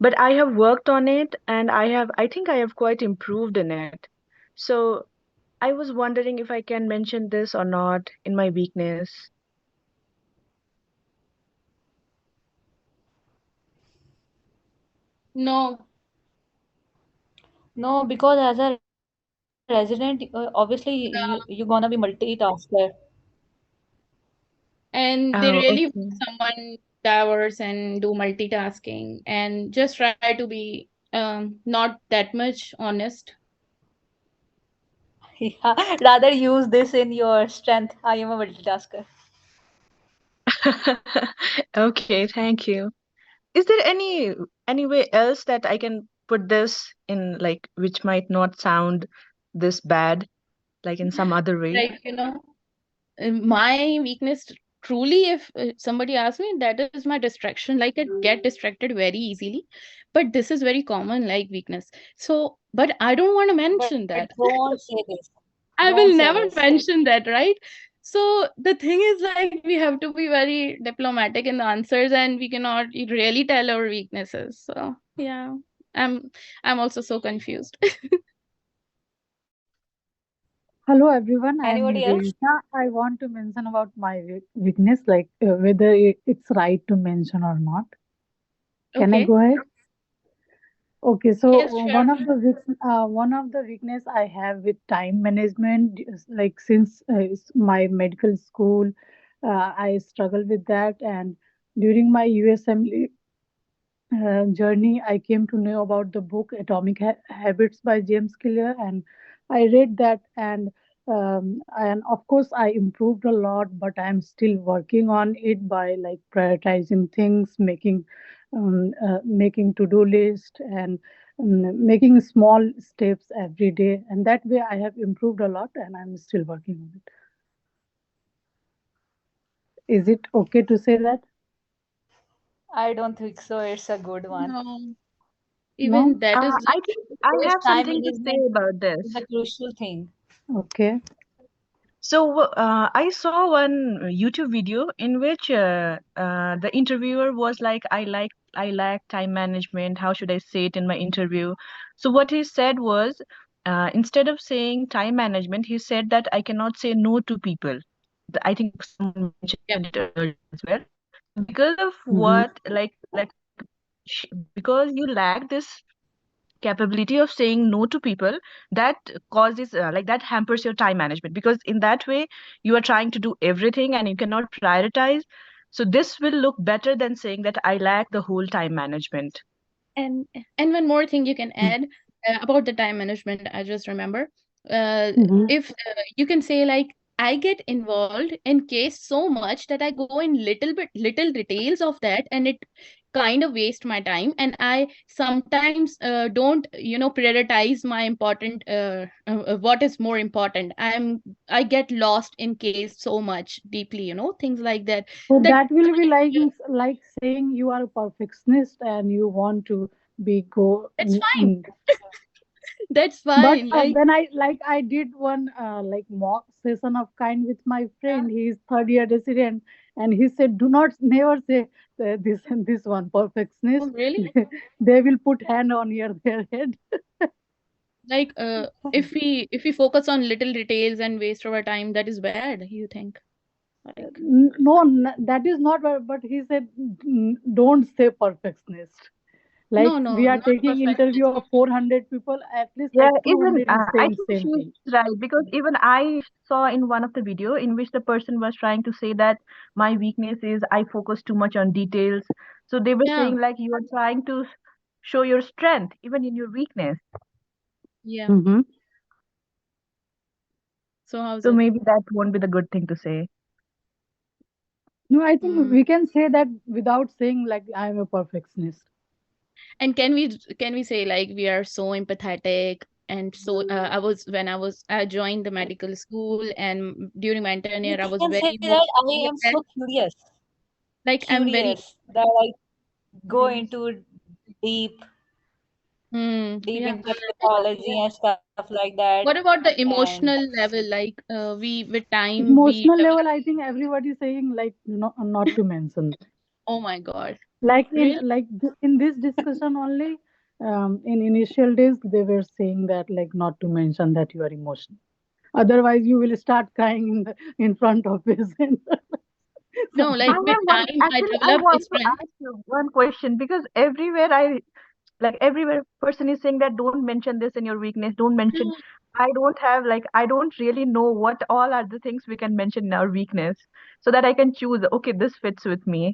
but I have worked on it and I think I have quite improved in it. So I was wondering if I can mention this or not in my weakness. No, No, because as a resident, obviously you're gonna be multitasker. and they Oh, really want okay. someone diverse and do multitasking and just try to be not that much honest. Yeah, rather use this in your strength. I am a multitasker. Okay, thank you. Is there any way else that I can put this in, like, which might not sound this bad, like in some other way? Like, my weakness truly, if somebody asks me, that is my distraction. Like I get distracted very easily, but this is very common like weakness. So, but I don't want to But mention that. don't say this. I Don't will say never this. mention that, right? So the thing is, like, we have to be very diplomatic in the answers, and we cannot really tell our weaknesses. So, yeah. I'm also so confused. Hello everyone, I am Anybody else? Nivedita. I want to mention about my weakness, like whether it's right to mention or not. Can I Okay. go ahead? Okay, so Yes, sure. one of the weakness I have with time management is like since it's my medical school, I struggle with that, and during my USMLE journey, I came to know about the book Atomic Habits by James Clear, and I read that, and of course I improved a lot, but I'm still working on it by like prioritizing things, making to-do list, and making small steps every day, and that way I have improved a lot, and I'm still working on it. Is it okay to say that? I don't think so. It's a good one. No, No? even that is I think I Because have time something to say management about is this. a crucial thing. Okay. So I saw one YouTube video in which the interviewer was like, I lack time management. How should I say it in my interview?" So what he said was, instead of saying time management, he said that I cannot say no to people. I think someone mentioned yeah. it earlier as well. So because of Mm-hmm. what, because you lack this capability of saying no to people, that causes that hampers your time management, because in that way you are trying to do everything and you cannot prioritize. So this will look better than saying that I lack the whole time management. And one more thing you can add about the time management, I just remember. Mm-hmm. If you can say like I get involved in case so much that I go in little details of that, and it kind of waste my time. And I sometimes don't prioritize my important what is more important. I get lost in case so much deeply, things like that. So That that will be kind of, like saying you are a perfectionist and you want to be go that's fine. in. That's But fine. Like, when I did one like mock session of kind with my yeah. friend, he is third year resident, and he said, "Do not never say this and this one Oh, perfectionist. really? They will put hand on their head." Like, if we focus on little details and waste our time, that is bad, you think? Like, No, that is not. But he said, "Don't say perfectionist." Like no, we no, are not taking interview perfectionist. of 400 people, at least Yeah, like even 200 is I saying think same she's thing. right, because even I saw in one of the video in which the person was trying to say that my weakness is I focus too much on details. So they were Yeah, saying like you are trying to show your strength even in your weakness. yeah. Mm-hmm. So how's So it? maybe that won't be the good thing to say. No, I think Mm. we can say that without saying like I'm a perfectionist. And can we say like we are so empathetic, and so I joined the medical school, and during my intern You year I was can say very that I emotionally am attached. so curious, Like I'm very curious that I go into deep, deep yeah. into pathology and stuff like that. What about the And emotional level? Like we with time we Emotional develop. level, I think everybody is saying like not to mention. Oh my God. Like Really? in this discussion only, in initial days they were saying that like not to mention that you are emotional. Otherwise, you will start crying in front of patient. No, I like with have one, time I actually, I developed want to strength. ask you one question, because everywhere person is saying that don't mention this in your weakness, don't mention. I don't really know what all are the things we can mention in our weakness, so that I can choose, okay, this fits with me.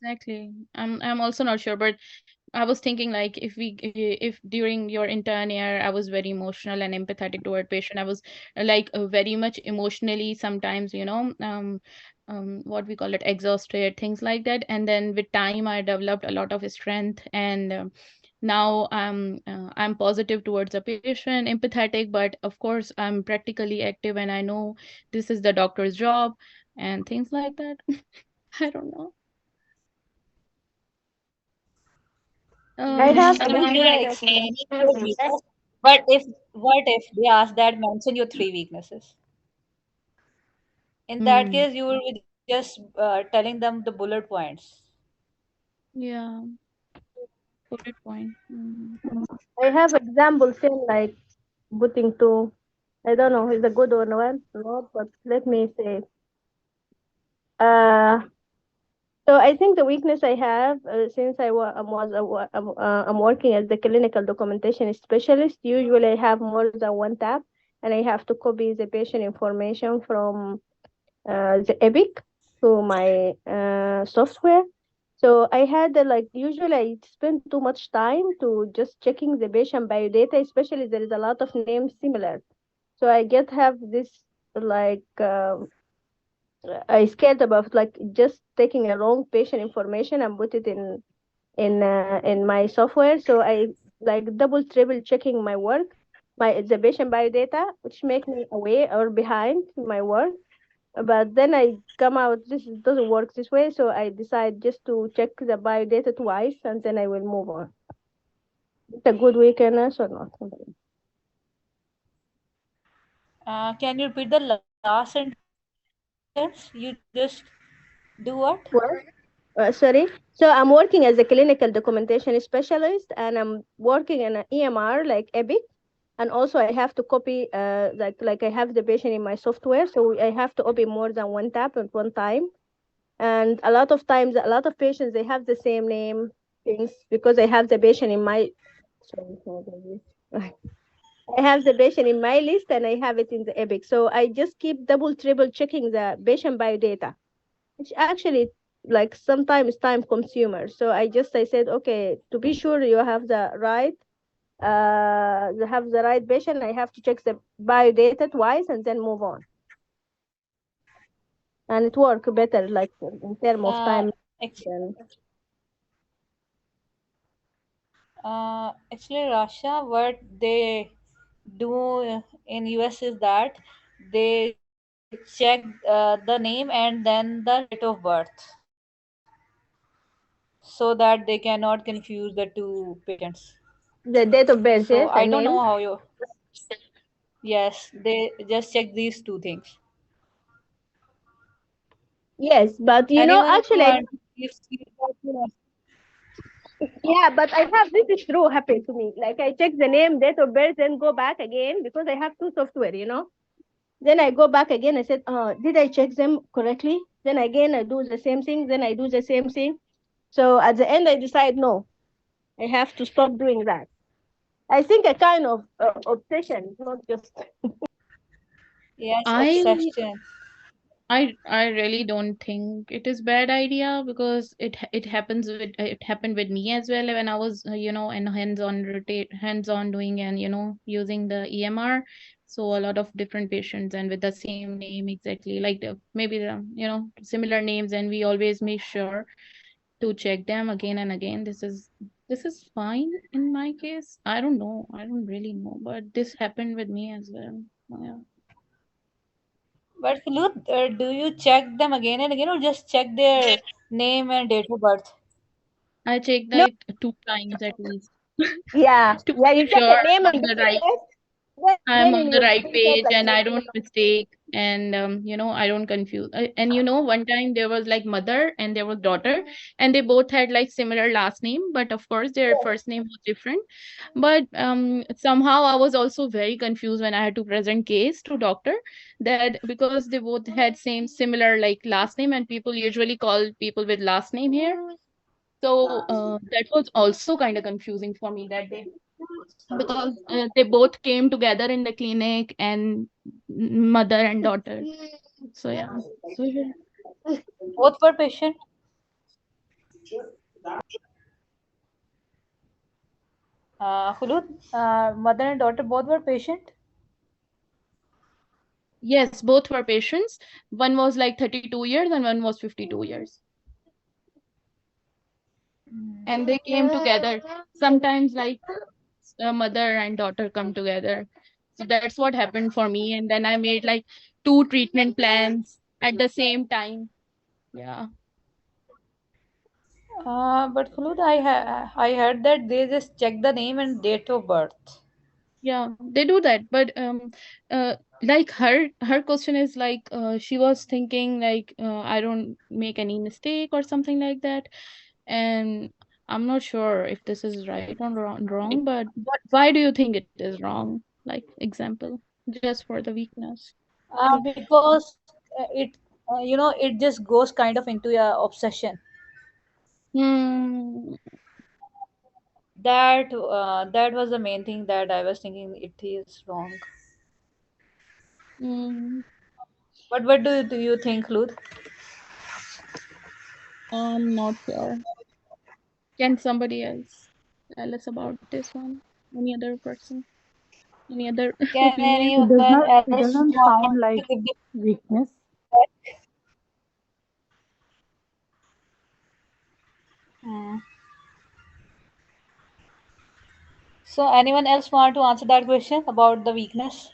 Exactly. I'm also not sure, but I was thinking like if during your intern year I was very emotional and empathetic toward patient, I was like very much emotionally sometimes, what we call it, exhausted, things like that. And then with time I developed a lot of strength, and now I'm positive towards the patient, empathetic, but of course I'm practically active, and I know this is the doctor's job and things like that. I don't know. I you have should Another one be more like question. explaining your weakness. But what if they ask that mention your three weaknesses? In that Hmm. case, you will be just telling them the bullet points. Yeah. Good point. I have example same like putting to. I don't know is a good or not, but let me say. Uh, so I think the weakness I have since I'm working as the clinical documentation specialist. Usually I have more than one tab, and I have to copy the patient information from the Epic to my software. So I had like usually I spend too much time to just checking the patient biodata, especially there is a lot of names similar. So I get have this like I scared about like just taking a wrong patient information and put it in my software. So I like double triple checking my work, my the patient biodata, which make me away or behind my work. But then I come out this doesn't work this way, so I decide just to check the biodata twice and then I will move on. It's a good weakness or not? Can you repeat the last sentence? You just do what? What? Sorry. So I'm working as a clinical documentation specialist, and I'm working in an EMR like Epic, and also I have to copy like I have the patient in my software, so I have to open more than one tab at one time. And a lot of times, a lot of patients they have the same name things because I have the patient in my. Sorry, hold on, yes. I have the patient in my list and I have it in the Epic. So I just keep double, triple checking the patient biodata, which actually like sometimes time consumer. So I said, okay, to be sure you have the right you have the right patient, I have to check the biodata twice and then move on. And it work better like in term of time. Than... Actually, Rasha, what they do in US is that they check the name and then the date of birth, so that they cannot confuse the two patients. The date of birth, So I yes, don't and know name. how you. Yes, they just check these two things. Yes, but you know, Anyone actually, want if you yeah, but I have this is true happen to me. Like I check the name, date of birth, then go back again because I have two software, you know. Then I go back again. I said, did I check them correctly? Then again, I do the same thing. Then I do the same thing. So at the end, I decide, no, I have to stop doing that. I think a kind of obsession, not just. yes, I obsession. I really don't think it is bad idea because it happened with me as well when I was in hands on doing and using the EMR. So a lot of different patients and with the same name exactly like maybe the similar names, and we always make sure to check them again and again. This is fine in my case. I don't know. I don't really know, but this happened with me as well. Yeah. But Khulud, do you check them again and again, or just check their name and date of birth? I check No, like 2 times at least yeah, to yeah, you make check sure the name and I'm date the of right birth. Then I'm again, on in the your right screenshot, page like and I don't mistake, and I don't confuse. And one time there was like mother and there was daughter, and they both had like similar last name, but of course their first name was different. But somehow I was also very confused when I had to present case to doctor, that because they both had same similar like last name, and people usually call people with last name here. So that was also kind of confusing for me that day because they both came together in the clinic and mother and daughter. So yeah. So yeah. Both were patient. Khulud, mother and daughter both were patient. Yes, both were patients. One was like 32 years and one was 52 years. And they came together. Sometimes like mother and daughter come together. So that's what happened for me. And then I made like 2 treatment plans at the same time. Yeah. But Khulud, I heard that they just check the name and date of birth. Yeah, they do that, but like her question is like she was thinking like I don't make any mistake or something like that, and I'm not sure if this is right or wrong, but why do you think it is wrong? Like example, just for the weakness. Like, Because it just goes kind of into your obsession. hmm, That was the main thing that I was thinking it is wrong. hmm, But what do you think, Lud? I'm not sure. Can somebody else tell us about this one? Any other person? Any other Can opinion? It anyone it else doesn't want sound to like give the weakness. feedback? Hmm. So anyone else want to answer that question about the weakness?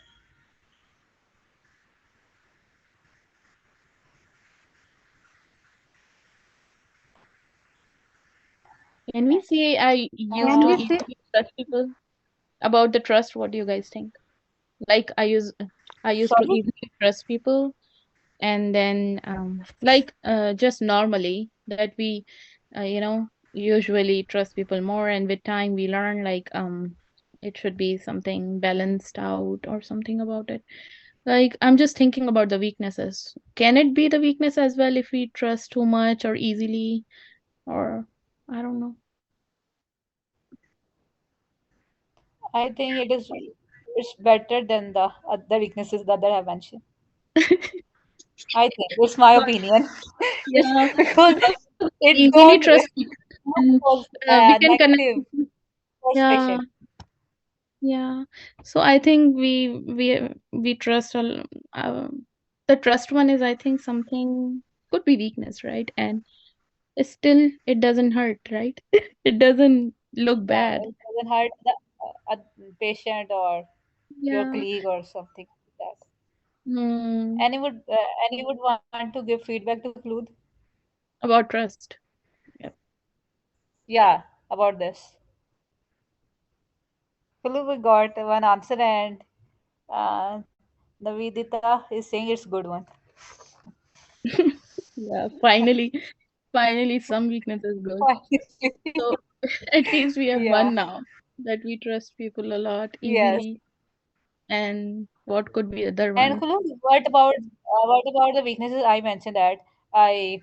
Can we say I used Can to we Uh, say easily trust people? About the trust, what do you guys think? Like I used to Sorry. easily trust people, and then like just normally that we usually trust people more, and with time we learn like it should be something balanced out or something about it. Like I'm just thinking about the weaknesses. Can it be the weakness as well if we trust too much or easily, or I don't know. I think it's better than the other weaknesses that I have mentioned. I think it's my opinion Yeah, because because it easily goes trust people and towards we can connect. negative Yeah, persuasion. yeah. So I think we trust uh, the trust one is I think something could be weakness, right? And still it doesn't hurt, right? It doesn't look Yeah, bad. it doesn't hurt the patient or your Yeah. colleague or something like that. Hmm. Any would want to give feedback to Khulud? About trust. Yeah. Yeah, about this. Khulud, we got one answer, and uh, Navidita is saying it's good one. Yeah. Finally, some weakness is good. So at least we have Yeah. one now that we trust people a lot Yes. easily. And what could be other And one? Khulud, what about the weaknesses I mentioned that I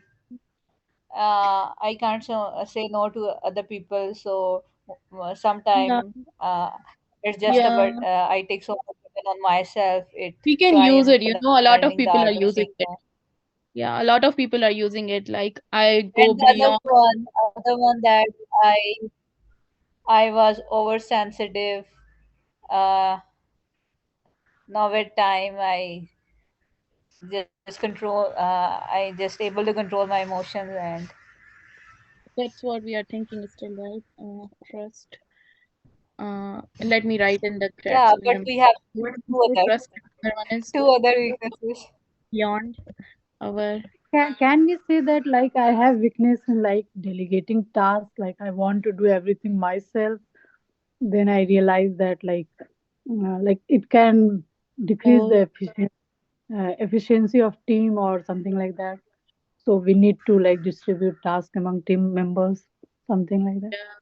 I can't say no to other people. So Yeah. sometime it's just Yeah. about I take so much burden on myself. We So can I use am it, a lot of concerning the people are other using things. it. Yeah, a lot of people are using it. Like I go And the beyond. other one that I I was oversensitive. Uh, Now with time I just able to control my emotions and That's what we are thinking still, right? Trust. Let me write in the chat yeah, so we but remember. we have What did two you say? other Trust. Another one is two other weaknesses. beyond our. Can we say that like I have weakness in like delegating tasks, like I want to do everything myself, then I realize that like it can decrease Oh, the efficiency of team or something like that. So we need to like distribute tasks among team members, something like that. yeah.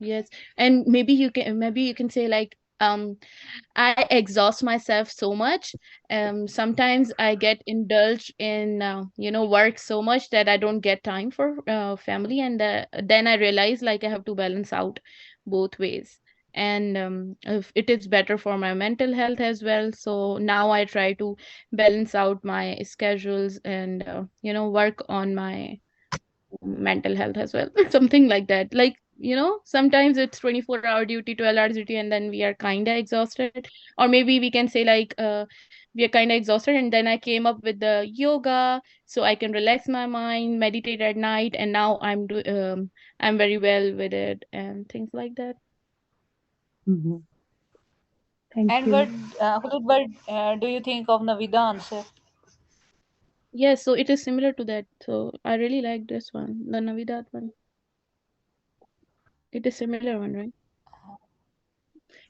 Yes. And maybe you can say like I exhaust myself so much. Sometimes I get indulged in work so much that I don't get time for family, and then I realize like I have to balance out both ways. And if it is better for my mental health as well. So now I try to balance out my schedules and work on my mental health as well. Something like that. Like, sometimes it's 24-hour duty, 12 hours duty, and then we are kind of exhausted. Or maybe we can say like we are kind of exhausted, and then I came up with the yoga so I can relax my mind, meditate at night, and now I'm very well with it and things like that. Mhm. Thank And what you. do you think of Navida answer? Yes, so it is similar to that. So I really like this one, the Navidad one. It is similar one, right?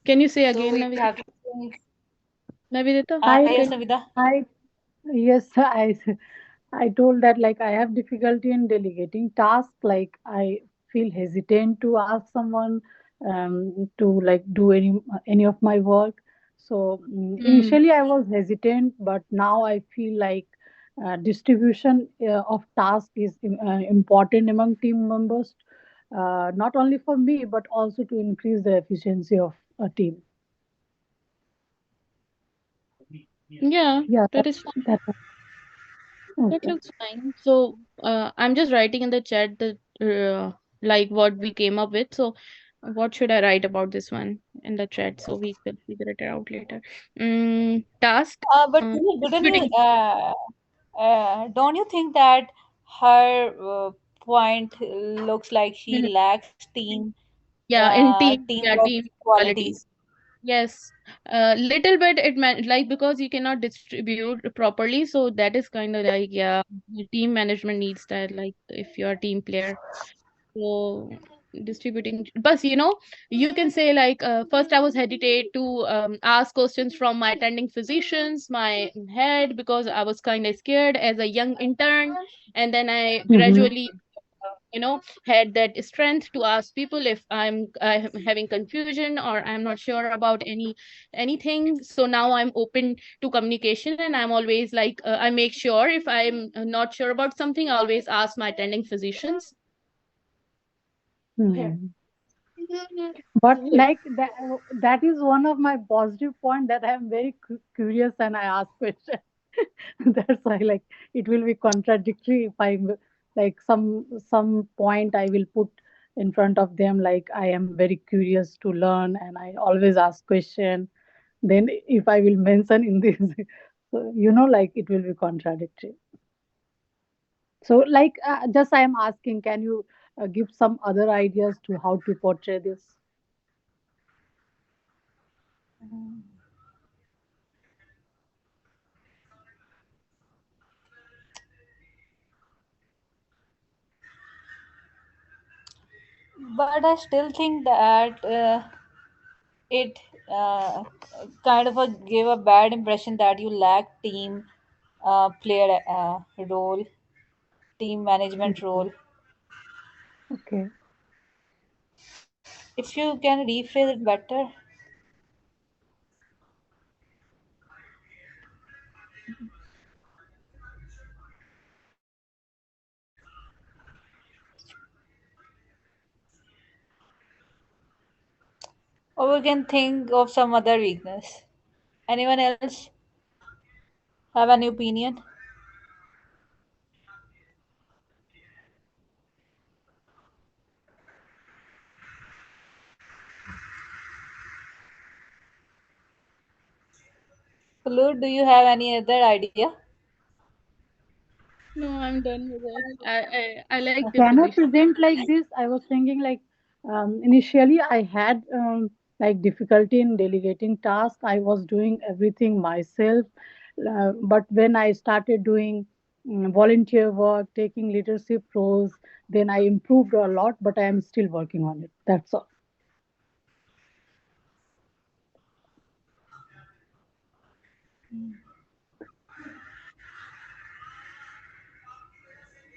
Can you say So again, we Navidad? have to think. Navidita? I Yes, Can Navida. I yes, I told that like I have difficulty in delegating tasks. Like feel hesitant to ask someone to like do any of my work. So Hmm. initially I was hesitant, but now I feel like distribution of task is important among team members, not only for me but also to increase the efficiency of a team. Yeah, Yeah, that is fine. that That okay. looks fine. So, I'm just writing in the chat that like what we came up with. So, what should I write about this one in the chat so we could figure it out later? Task, But didn't you distributing. don't you think that her point looks like she Mhm. lacks team Yeah, in team, yeah, teamwork team qualities? qualities. Yes, little bit it meant like because you cannot distribute properly, so that is kind of like, yeah, the team management needs that, like if you're a team player. So distributing, but you can say like first I was hesitate to ask questions from my attending physicians, my head, because I was kind of scared as a young intern, and then I Mhm. gradually had that strength to ask people if I'm having confusion or I'm not sure about anything. So now I'm open to communication, and I'm always like I make sure if I'm not sure about something, I always ask my attending physicians. Hmm. But like that is one of my positive point, that I am very curious and I ask questions. That's why like it will be contradictory if I like some point I will put in front of them, like I am very curious to learn and I always ask question. Then if I will mention in this, so like it will be contradictory. So like just I am asking, can you give some other ideas to how to portray this? But I still think that it kind of gave a bad impression that you lack team player role, team management Mhm. role. Okay. If you can rephrase it better. Or we can think of some other weakness. Anyone else have any opinion? Kulur, do you have any other idea? No, I'm done with it. I like the Can I position. present like this? I was thinking like initially I had like difficulty in delegating tasks. I was doing everything myself, but when I started doing volunteer work, taking leadership roles, then I improved a lot. But I am still working on it. That's all.